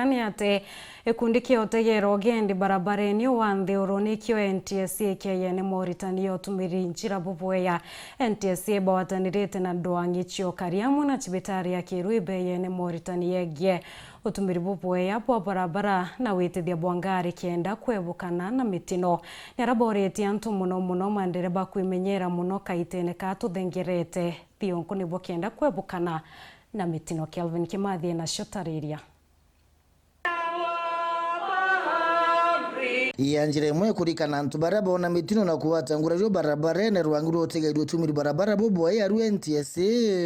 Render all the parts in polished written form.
Ni ate ekundi kiotegera ogendi barabareni wanthi uronikio NTSA kiayene moritani otumiri njira bubweya NTSA bawatanirite na ndwangichio kariamu na chibitari ya Kiruibe yene moritani yegie utumiri bubweya bwa barabara na witithia bwangari kienda kwebukana na mitino nyaraboreti antu muno mandereba kwimenyera muno kaitene katuthengerete thionko nibwo kienda kwebukana na mitino. Kelvin Kimathi na Shotariria. Iyanjire mwe kurikana antu barabona mitino na kuwatangura barabara na rwangu otegaido tumiri barabara bobo ya NTSA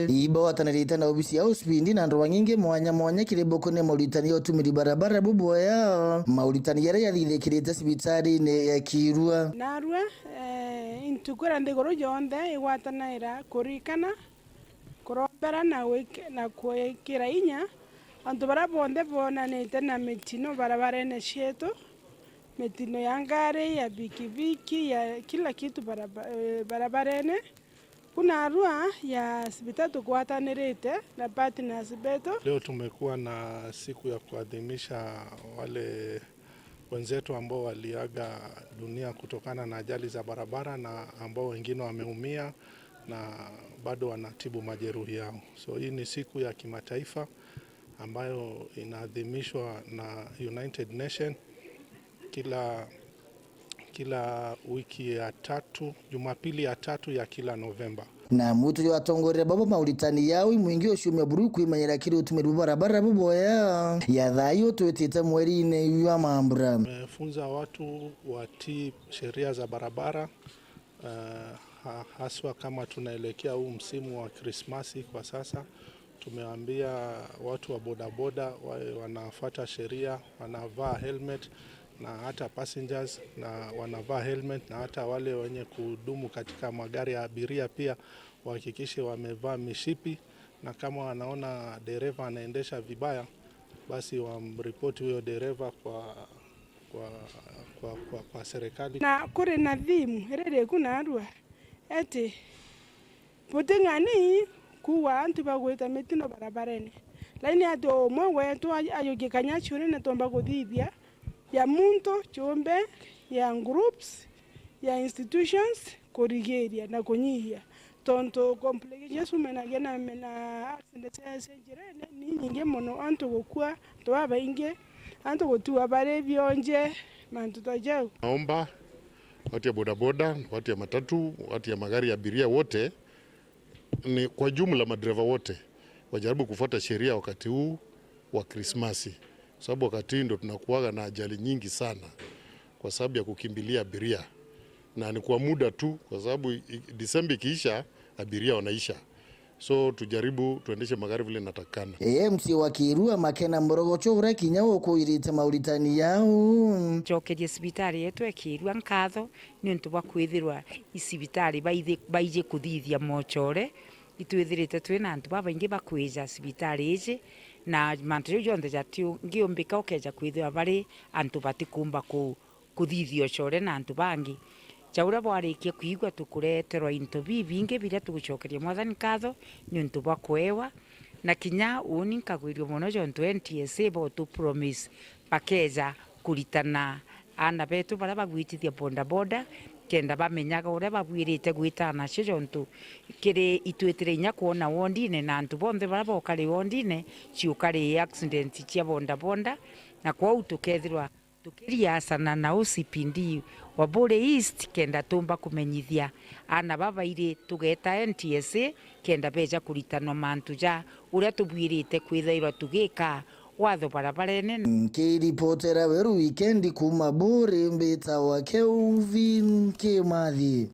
iba watanarita na obisi ya uspindi na rwanginge mwanya kiriboko ne Mauritania otumiri barabara bobo ya Mauritania yare yathire kireta sibitari ne ya Kirua narwa intukura ndegoro yonde iwatanaira kurikana korobera na kwekira inya antu barabonde bona nete na mitino barabara ne sheto mitino ya ngari ya bikibiki ya kila kitu barabarene. Kuna arua ya sibitatu kuwatanirite na partners beto. Leo tumekuwa na siku ya kuadhimisha wale wenzetu ambao waliaga dunia kutokana na ajali za barabara na ambao wengine wameumia na bado wanatibu majeruhi yao. So hii ni siku ya kimataifa ambayo inaadhimishwa na United Nations kila wiki ya tatu, Jumapili ya tatu ya kila Novemba. Na mutu yo atongore babo Mauritania yawi mwingi oshumya buru kwimanyira kiri utumiri barabara bobo ya thayo twetete mweri ine ya mambura. Funza watu watii sheria za barabara haswa kama tunaelekea huu msimu wa Krismasi kwa sasa. Tumewaambia watu wa bodaboda wanafuata sheria, wanavaa helmet na hata passengers na wanavaa helmet na hata wale wenye kudumu katika magari ya abiria pia wahakikishe wamevaa mishipi, na kama wanaona dereva anaendesha vibaya basi wamripoti huyo dereva kwa serikali. Na kure na dhimu rere kuna arua eti potengani kuwa antu bagweta mitino barabareni laini ato mwe to ayogekanya chure na tomba godithia ya muntu chombe ya groups ya institutions korigeria na kunyihia tonto complications umena mena senjirene ni nyinge mono anto gukua to abainge anto gotua bare byonje mantu tajau. Naomba watu ya bodaboda, watu ya matatu, watu ya magari ya abiria wote, ni kwa jumla madereva wote wajaribu kufuata sheria wakati huu wa Krismasi. Sababu wakati ndo tunakuwaga na ajali nyingi sana kwa sababu ya kukimbilia abiria. Na ni kwa muda tu kwa sababu Disemba ikiisha abiria wanaisha. So tujaribu tuendeshe magari vile natakana. MC wa Kirua Makena Mborogocho ura kinyawo kuirite Mauritania yao. Jokerie sibitari yetu ya Kirua nkatho ni untu bwa kwithirwa isibitari baije kuthithia mochore itwithirite twina antu babaingi bakwija sibitari ici na mantu yonthe jatio ngiombika okeja kwithirwa bari antu batikumba kuthithio chore na antu bangi chaura bwarikia kuigwa tukureterwa into bibinge biria tugucokeria mwathani katho ni untu bwa kwewa na kinya uni nkagwirio muno jontu NTSA bo tu promise pakeja kuritana ana betu bara bagwitithia bodaboda kenda bamenyaga uria babwirite gwitana cio jontu kiri itwetire inya kuona wondine na antu bonthe bara bokari wondine ciukari accident cia bodaboda na kwa utukethirwa tukiriasana na OCPD wa Bure East kenda tumba kumenyithia ana babaire tugeta NTSA kenda beja kuritana mantu ja uria tubwirite kwithairwa tugika watho barabarene. Kiripotera weru weekend kuma Bure mbeta wa Kelvin Kimathi.